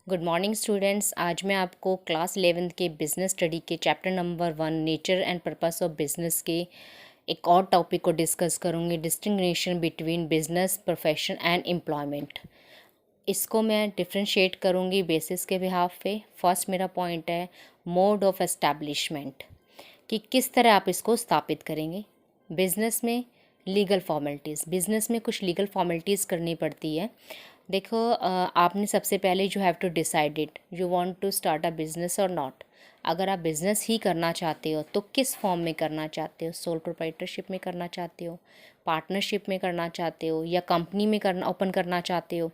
Good morning students. आज मैं आपको क्लास 11th के बिजनेस स्टडी के chapter number 1 nature and purpose of business के एक और टॉपिक को डिस्कस करूँगी, distinction between business, profession and employment. इसको मैं डिफ्रेंशिएट करूँगी बेसिस के बिहाफ पे। फर्स्ट मेरा पॉइंट है मोड ऑफ एस्टैब्लिशमेंट, कि किस तरह आप इसको स्थापित करेंगे। बिजनेस में लीगल फॉर्मेलिटीज़, बिजनेस में कुछ लीगल फॉर्मेलिटीज़ करनी पड़ती है। देखो, आपने सबसे पहले you have to decide it you want to start a business और नॉट। अगर आप बिज़नेस ही करना चाहते हो तो किस फॉर्म में करना चाहते हो, सोल प्रोप्राइटरशिप में करना चाहते हो, पार्टनरशिप में करना चाहते हो, या कंपनी में करना ओपन करना चाहते हो।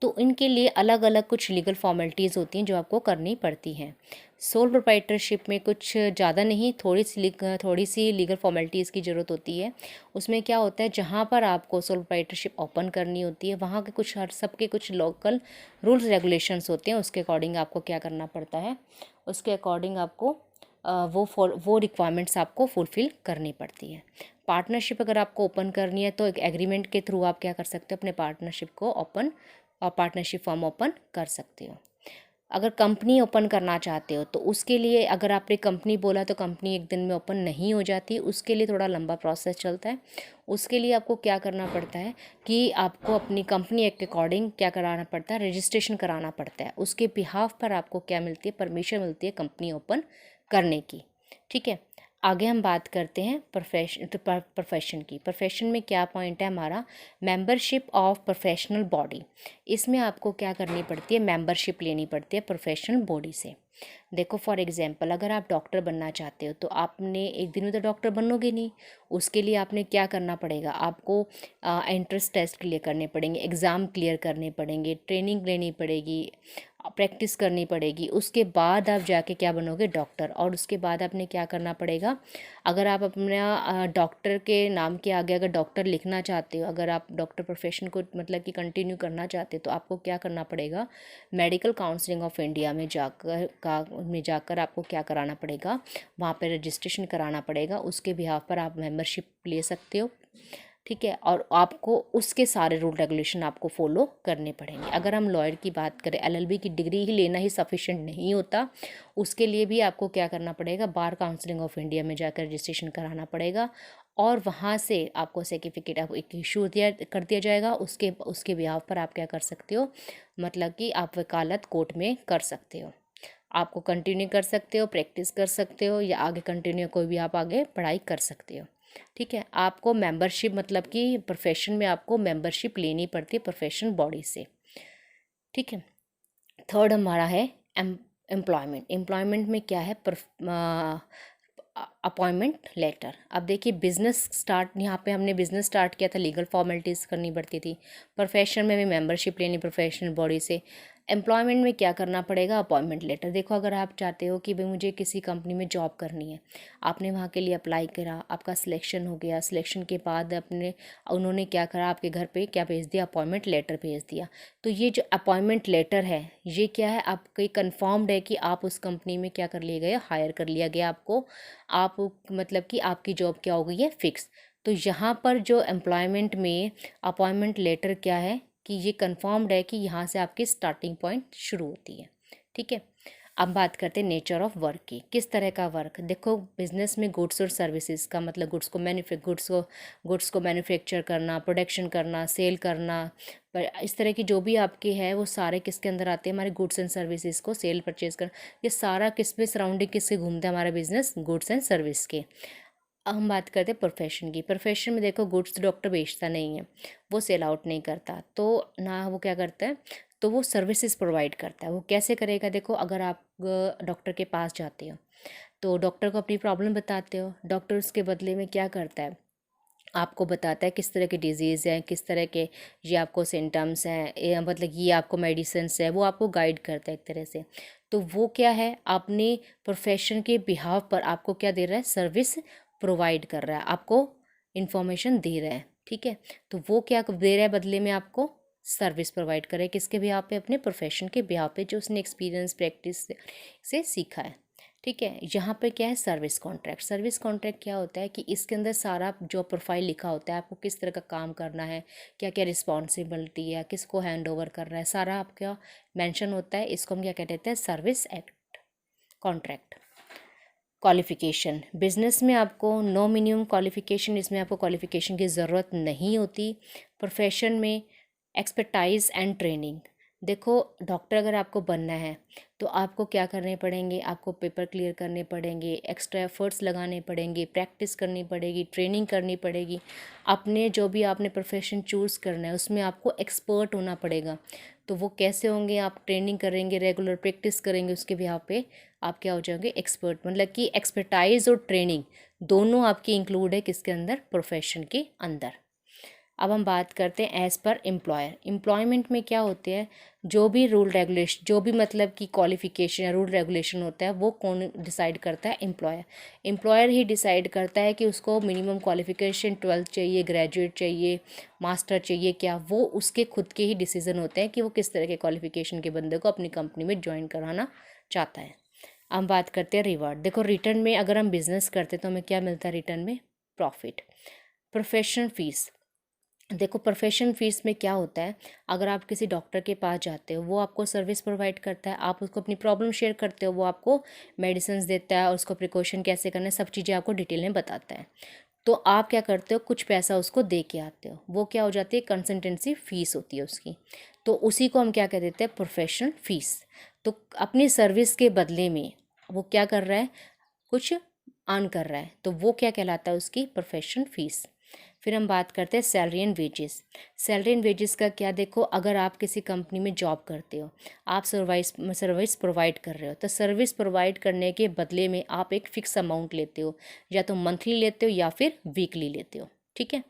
तो इनके लिए अलग अलग कुछ लीगल फॉर्मेलिटीज़ होती हैं जो आपको करनी पड़ती हैं। सोल प्रोप्राइटरशिप में कुछ ज़्यादा नहीं, थोड़ी सी लीगल फॉर्मेलिटीज़ की ज़रूरत होती है। उसमें क्या होता है, जहाँ पर आपको सोल प्रोप्राइटरशिप ओपन करनी होती है वहाँ के कुछ हर सब के कुछ लोकल रूल्स रेगुलेशंस होते हैं। उसके अकॉर्डिंग आपको क्या करना पड़ता है, उसके अकॉर्डिंग आपको वो रिक्वायरमेंट्स आपको फुलफ़िल करनी पड़ती है। पार्टनरशिप अगर आपको ओपन करनी है तो एक एग्रीमेंट के थ्रू आप क्या कर सकते हो, अपने पार्टनरशिप को ओपन और पार्टनरशिप फॉर्म ओपन कर सकते हो। अगर कंपनी ओपन करना चाहते हो तो उसके लिए, अगर आपने कंपनी बोला तो कंपनी एक दिन में ओपन नहीं हो जाती, उसके लिए थोड़ा लंबा प्रोसेस चलता है। उसके लिए आपको क्या करना पड़ता है कि आपको अपनी कंपनी एक्ट के अकॉर्डिंग क्या कराना पड़ता है, रजिस्ट्रेशन कराना पड़ता है। उसके बिहाफ पर आपको क्या मिलती है, परमिशन मिलती है कंपनी ओपन करने की। ठीक है, आगे हम बात करते हैं प्रोफेशन की। प्रोफेशन में क्या पॉइंट है हमारा, मेंबरशिप ऑफ प्रोफेशनल बॉडी। इसमें आपको क्या करनी पड़ती है, मेंबरशिप लेनी पड़ती है प्रोफेशनल बॉडी से। देखो, फॉर एग्जांपल अगर आप डॉक्टर बनना चाहते हो तो आपने एक दिन में तो डॉक्टर बनोगे नहीं। उसके लिए आपने क्या करना पड़ेगा, आपको एंट्रेंस टेस्ट क्लियर करने पड़ेंगे, एग्ज़ाम क्लियर करने पड़ेंगे, ट्रेनिंग लेनी पड़ेगी, प्रैक्टिस करनी पड़ेगी। उसके बाद आप जाके क्या बनोगे, डॉक्टर। और उसके बाद आपने क्या करना पड़ेगा, अगर आप अपना डॉक्टर के नाम के आगे अगर डॉक्टर लिखना चाहते हो, अगर आप डॉक्टर प्रोफेशन को मतलब कि कंटिन्यू करना चाहते हो तो आपको क्या करना पड़ेगा, मेडिकल काउंसिलिंग ऑफ इंडिया में जाकर आपको क्या कराना पड़ेगा, वहाँ पर रजिस्ट्रेशन कराना पड़ेगा। उसके बिहाफ पर आप मेंबरशिप ले सकते हो। ठीक है, और आपको उसके सारे रूल रेगुलेशन आपको फॉलो करने पड़ेंगे। अगर हम लॉयर की बात करें, एलएलबी की डिग्री ही लेना ही सफिशिएंट नहीं होता, उसके लिए भी आपको क्या करना पड़ेगा, बार काउंसिलिंग ऑफ इंडिया में जाकर रजिस्ट्रेशन कराना पड़ेगा। और वहाँ से आपको सर्टिफिकेट आपको एक इशू कर दिया जाएगा। उसके उसके बिहाफ पर आप क्या कर सकते हो, मतलब कि आप वकालत कोर्ट में कर सकते हो। आपको कंटिन्यू कर सकते हो, प्रैक्टिस कर सकते हो, या आगे कंटिन्यू कोई भी आप आगे पढ़ाई कर सकते हो। ठीक है, आपको मेंबरशिप मतलब कि प्रोफेशन में आपको मेंबरशिप लेनी पड़ती है प्रोफेशनल बॉडी से। ठीक है, थर्ड हमारा है एम्प्लॉयमेंट। एम्प्लॉयमेंट में क्या है, अपॉइंटमेंट लेटर। अब देखिए, बिजनेस स्टार्ट, यहाँ पे हमने बिजनेस स्टार्ट किया था, लीगल फॉर्मेलिटीज़ करनी पड़ती थी। प्रोफेशन में भी मेंबरशिप लेनी प्रोफेशनल बॉडी से। एम्प्लॉयमेंट में क्या करना पड़ेगा, अपॉइंटमेंट लेटर। देखो, अगर आप चाहते हो कि भाई मुझे किसी कंपनी में जॉब करनी है, आपने वहाँ के लिए अप्लाई करा, आपका सिलेक्शन हो गया। सिलेक्शन के बाद उन्होंने क्या करा, आपके घर पे क्या भेज दिया, अपॉइंटमेंट लेटर भेज दिया। तो ये जो अपॉइंटमेंट लेटर है, ये क्या है, आपके कन्फर्म्ड है कि आप उस कंपनी में क्या कर लिए गए, हायर कर लिया गया आपको। आप मतलब कि आपकी जॉब क्या हो गई है, फिक्स। तो यहाँ पर जो एम्प्लॉयमेंट में अपॉइंटमेंट लेटर क्या है, कि ये कंफर्म्ड है कि यहाँ से आपकी स्टार्टिंग पॉइंट शुरू होती है। ठीक है, अब बात करते हैं नेचर ऑफ वर्क की, किस तरह का वर्क। देखो, बिजनेस में गुड्स और सर्विसेज का मतलब गुड्स को मैन्युफैक्चर करना, प्रोडक्शन करना, सेल करना, पर इस तरह की जो भी आपके है वो सारे किसके अंदर आते हैं, हमारे गुड्स एंड सर्विसेज को सेल परचेज कर, ये सारा किस में सराउंडिंग किससे घूमता है, हमारा बिजनेस गुड्स एंड सर्विस के। अब हम बात करते हैं प्रोफेशन की। प्रोफेशन में देखो, गुड्स डॉक्टर बेचता नहीं है, वो सेल आउट नहीं करता, तो ना वो क्या करता है, तो वो सर्विसेज प्रोवाइड करता है। वो कैसे करेगा, देखो, अगर आप डॉक्टर के पास जाते हो तो डॉक्टर को अपनी प्रॉब्लम बताते हो, डॉक्टर उसके बदले में क्या करता है, आपको बताता है किस तरह के डिजीज़ हैं, किस तरह के ये आपको सिम्टम्स हैं, मतलब ये आपको मेडिसिन्स है, वो आपको गाइड करता है एक तरह से। तो वो क्या है, अपने प्रोफेशन के बिहाव पर आपको क्या दे रहा है, सर्विस प्रोवाइड कर रहा है, आपको इंफॉर्मेशन दे रहा है। ठीक है, तो वो क्या दे रहा है बदले में, आपको सर्विस प्रोवाइड करे, किसके बिहाव पे, अपने प्रोफेशन के बिहाव पे, जो उसने एक्सपीरियंस प्रैक्टिस से सीखा है। ठीक है। यहाँ पे क्या है, सर्विस कॉन्ट्रैक्ट। सर्विस कॉन्ट्रैक्ट क्या होता है कि इसके अंदर सारा जो प्रोफाइल लिखा होता है, आपको किस तरह का काम करना है, क्या क्या रिस्पॉन्सिबिलिटी है, किसको हैंड ओवर करना है, सारा आपका मेंशन होता है। इसको हम क्या कहते हैं, service act contract. Qualification, business में आपको नो मिनिमम क्वालिफ़िकेशन, इसमें आपको क्वालिफ़िकेशन की ज़रूरत नहीं होती। प्रोफेशन में एक्सपर्टाइज एंड ट्रेनिंग, देखो डॉक्टर अगर आपको बनना है तो आपको क्या करने पड़ेंगे, आपको पेपर क्लियर करने पड़ेंगे, एक्स्ट्रा एफर्ट्स लगाने पड़ेंगे, प्रैक्टिस करनी पड़ेगी, ट्रेनिंग करनी पड़ेगी। अपने जो भी आपने प्रोफेशन चूज़ करना है उसमें आपको एक्सपर्ट होना पड़ेगा। तो वो कैसे होंगे, आप ट्रेनिंग करेंगे, रेगुलर प्रैक्टिस करेंगे, उसके बिहाव पे आप क्या हो जाओगे, एक्सपर्ट। मतलब कि एक्सपर्टाइज और ट्रेनिंग दोनों आपकी इंक्लूड है किसके अंदर, प्रोफेशन के अंदर। अब हम बात करते हैं एज़ पर एम्प्लॉयर। एम्प्लॉयमेंट में क्या होते हैं, जो भी रूल रेगुलेशन, जो भी मतलब कि क्वालिफिकेशन या रूल रेगुलेशन होता है वो कौन डिसाइड करता है, एम्प्लॉयर। एम्प्लॉयर ही डिसाइड करता है कि उसको मिनिमम क्वालिफिकेशन 12th चाहिए, ग्रेजुएट चाहिए, मास्टर चाहिए, क्या वो उसके खुद के ही डिसीजन होते हैं कि वो किस तरह के क्वालिफिकेशन के बंदे को अपनी कंपनी में ज्वाइन कराना चाहता है। हम बात करते हैं रिवार्ड। देखो रिटर्न में अगर हम बिजनेस करते हैं तो हमें क्या मिलता है रिटर्न में, प्रॉफिट। प्रोफेशनल फीस, देखो प्रोफेशन फीस में क्या होता है, अगर आप किसी डॉक्टर के पास जाते हो वो आपको सर्विस प्रोवाइड करता है, आप उसको अपनी प्रॉब्लम शेयर करते हो, वो आपको मेडिसिन देता है और उसको प्रिकॉशन कैसे करना है सब चीज़ें आपको डिटेल में बताता है। तो आप क्या करते हो, कुछ पैसा उसको दे के आते हो, वो क्या हो जाती है, कंसल्टेंसी फीस होती है उसकी। तो उसी को हम क्या कह देते हैं, प्रोफेशनल फीस। तो अपनी सर्विस के बदले में वो क्या कर रहा है, कुछ अर्न कर रहा है, तो वो क्या कहलाता है, उसकी प्रोफेशनल फीस। फिर हम बात करते हैं salary and wages. Salary and wages का क्या, देखो अगर आप किसी कंपनी में जॉब करते हो, आप सर्विस प्रोवाइड कर रहे हो, तो सर्विस प्रोवाइड करने के बदले में आप एक फ़िक्स अमाउंट लेते हो, या तो मंथली लेते हो या फिर वीकली लेते हो। ठीक है,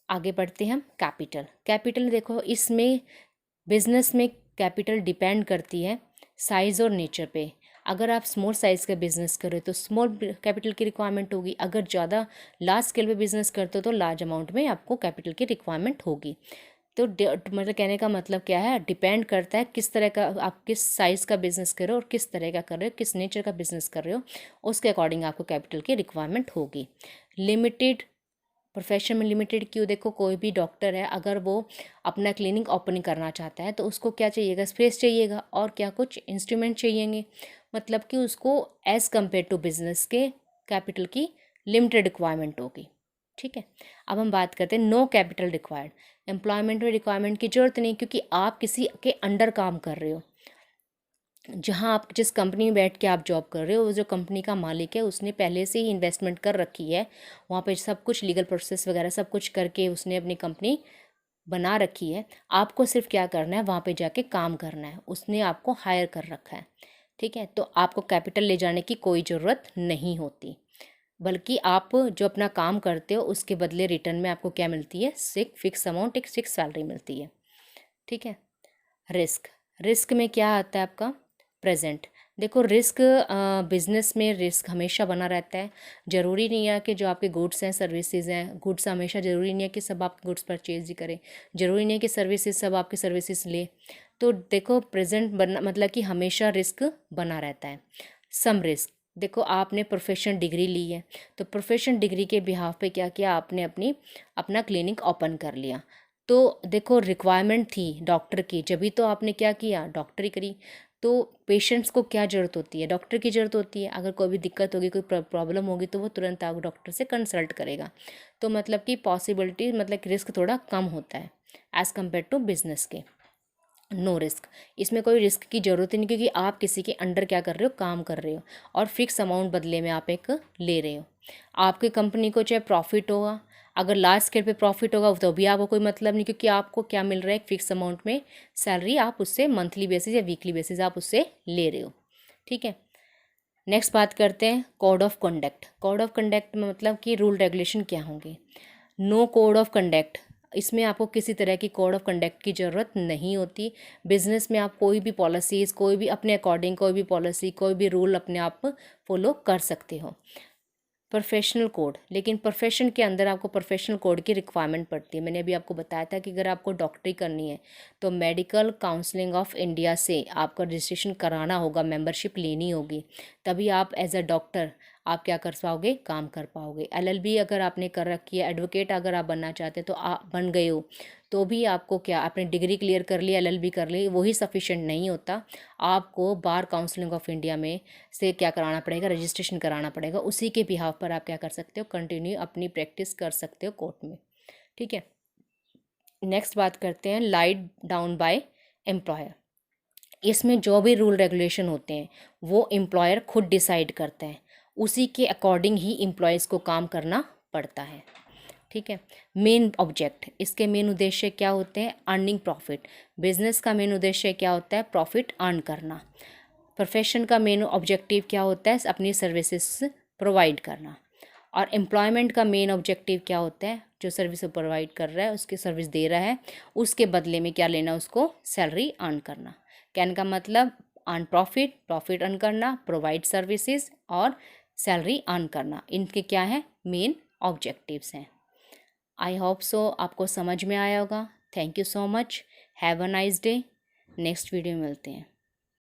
आगे बढ़ते हैं हम। कैपिटल, कैपिटल देखो इसमें बिजनेस में कैपिटल डिपेंड करती है साइज़ और नेचर पे। अगर आप स्मॉल साइज़ का बिजनेस कर रहे हो तो स्मॉल कैपिटल की रिक्वायरमेंट होगी, अगर ज़्यादा लार्ज स्केल पे बिजनेस करते हो तो लार्ज अमाउंट में आपको कैपिटल की रिक्वायरमेंट होगी। तो मतलब कहने का मतलब क्या है, डिपेंड करता है किस तरह का आप किस साइज़ का बिजनेस कर रहे हो और किस तरह का कर रहे हो, किस नेचर का बिजनेस कर रहे हो, उसके अकॉर्डिंग आपको कैपिटल की रिक्वायरमेंट होगी। लिमिटेड, प्रोफेशन में लिमिटेड क्यों, देखो कोई भी डॉक्टर है अगर वो अपना क्लिनिक ओपनिंग करना चाहता है तो उसको क्या चाहिएगा, स्पेस चाहिएगा और क्या कुछ इंस्ट्रूमेंट चाहिएंगे। मतलब कि उसको एज़ कम्पेयर टू बिजनेस के कैपिटल की लिमिटेड रिक्वायरमेंट होगी। ठीक है, अब हम बात करते हैं नो कैपिटल रिक्वायर्ड। एम्प्लॉयमेंट में रिक्वायरमेंट की ज़रूरत नहीं, क्योंकि आप किसी के अंडर काम कर रहे हो। जहाँ आप जिस कंपनी में बैठ के आप जॉब कर रहे हो, वो जो कंपनी का मालिक है उसने पहले से ही इन्वेस्टमेंट कर रखी है, वहाँ पे सब कुछ लीगल प्रोसेस वगैरह सब कुछ करके उसने अपनी कंपनी बना रखी है। आपको सिर्फ क्या करना है, वहाँ पे जाके काम करना है, उसने आपको हायर कर रखा है। ठीक है, तो आपको कैपिटल ले जाने की कोई ज़रूरत नहीं होती, बल्कि आप जो अपना काम करते हो उसके बदले रिटर्न में आपको क्या मिलती है, एक फिक्स अमाउंट, एक फिक्स सैलरी मिलती है। ठीक है, रिस्क, रिस्क में क्या आता है आपका, प्रेजेंट। देखो रिस्क, बिजनेस में रिस्क हमेशा बना रहता है। ज़रूरी नहीं है कि जो आपके गुड्स हैं, सर्विसेज हैं, गुड्स हमेशा ज़रूरी नहीं है कि सब आप गुड्स परचेज ही करें, ज़रूरी नहीं है कि सर्विसेज सब आपकी सर्विसेज ले। तो देखो प्रेजेंट बनना मतलब कि हमेशा रिस्क बना रहता है। सम रिस्क, देखो आपने प्रोफेशनल डिग्री ली है, तो प्रोफेशनल डिग्री के बिहाफ पे क्या किया आपने, अपना क्लिनिक ओपन कर लिया। तो देखो रिक्वायरमेंट थी डॉक्टर की, जभी तो आपने क्या किया, डॉक्टरी करी। तो पेशेंट्स को क्या ज़रूरत होती है, डॉक्टर की ज़रूरत होती है। अगर कोई भी दिक्कत होगी, कोई प्रॉब्लम होगी तो वो तुरंत आप डॉक्टर से कंसल्ट करेगा। तो मतलब कि पॉसिबिलिटी, मतलब कि रिस्क थोड़ा कम होता है एज़ कम्पेयर टू बिजनेस के। नो रिस्क, इसमें कोई रिस्क की ज़रूरत ही नहीं, क्योंकि आप किसी के अंडर क्या कर रहे हो, काम कर रहे हो, और फिक्स अमाउंट बदले में आप एक ले रहे हो। आपकी कंपनी को चाहे प्रॉफिट होगा, अगर लार्ज स्केल पे प्रॉफिट होगा तो भी आपको कोई मतलब नहीं, क्योंकि आपको क्या मिल रहा है, एक फिक्स अमाउंट में सैलरी, आप उससे मंथली बेसिस या वीकली बेसिस आप उससे ले रहे हो। ठीक है, नेक्स्ट बात करते हैं code of conduct. Code of conduct में मतलब कि रूल रेगुलेशन क्या होंगे। नो कोड ऑफ कंडक्ट, इसमें आपको किसी तरह की कोड ऑफ कंडक्ट की ज़रूरत नहीं होती। बिजनेस में आप कोई भी पॉलिसीज़, कोई भी अपने अकॉर्डिंग कोई भी पॉलिसी, कोई भी रूल अपने आप फॉलो कर सकते हो। प्रोफेशनल कोड, लेकिन प्रोफेशन के अंदर आपको प्रोफेशनल कोड की रिक्वायरमेंट पड़ती है। मैंने अभी आपको बताया था कि अगर आपको डॉक्टरी करनी है तो मेडिकल काउंसलिंग ऑफ इंडिया से आपका रजिस्ट्रेशन कराना होगा, मेंबरशिप लेनी होगी, तभी आप एज अ डॉक्टर आप क्या कर पाओगे, काम कर पाओगे। एलएलबी अगर आपने कर रखी है, एडवोकेट अगर आप बनना चाहते हैं तो आप बन गए हो, तो भी आपको क्या, आपने डिग्री क्लियर कर ली, एलएलबी कर ली, वही सफिशेंट नहीं होता। आपको बार काउंसलिंग ऑफ इंडिया में से क्या कराना पड़ेगा, रजिस्ट्रेशन कराना पड़ेगा। उसी के बिहाफ पर आप क्या कर सकते हो, कंटिन्यू अपनी प्रैक्टिस कर सकते हो कोर्ट में। ठीक है, नेक्स्ट बात करते हैं लाइड डाउन बाय एम्प्लॉयर। इसमें जो भी रूल रेगुलेशन होते हैं वो एम्प्लॉयर खुद डिसाइड करता है, उसी के अकॉर्डिंग ही एम्प्लॉयज़ को काम करना पड़ता है। ठीक है, मेन ऑब्जेक्ट, इसके मेन उद्देश्य क्या होते हैं, अर्निंग प्रॉफिट। बिजनेस का मेन उद्देश्य क्या होता है, प्रॉफिट अर्न करना। प्रोफेशन का मेन ऑब्जेक्टिव क्या होता है, अपनी सर्विसेज प्रोवाइड करना। और एम्प्लॉयमेंट का मेन ऑब्जेक्टिव क्या होता है, जो सर्विस प्रोवाइड कर रहा है, उसकी सर्विस दे रहा है, उसके बदले में क्या लेना, उसको सैलरी अर्न करना। कहने का मतलब अर्न प्रॉफिट, प्रॉफिट अर्न करना, प्रोवाइड सर्विसेज और सैलरी अर्न करना, इनके क्या है, मेन ऑब्जेक्टिव्स हैं। आई होप सो आपको समझ में आया होगा। Thank you so much, have a nice day. Next video में मिलते हैं।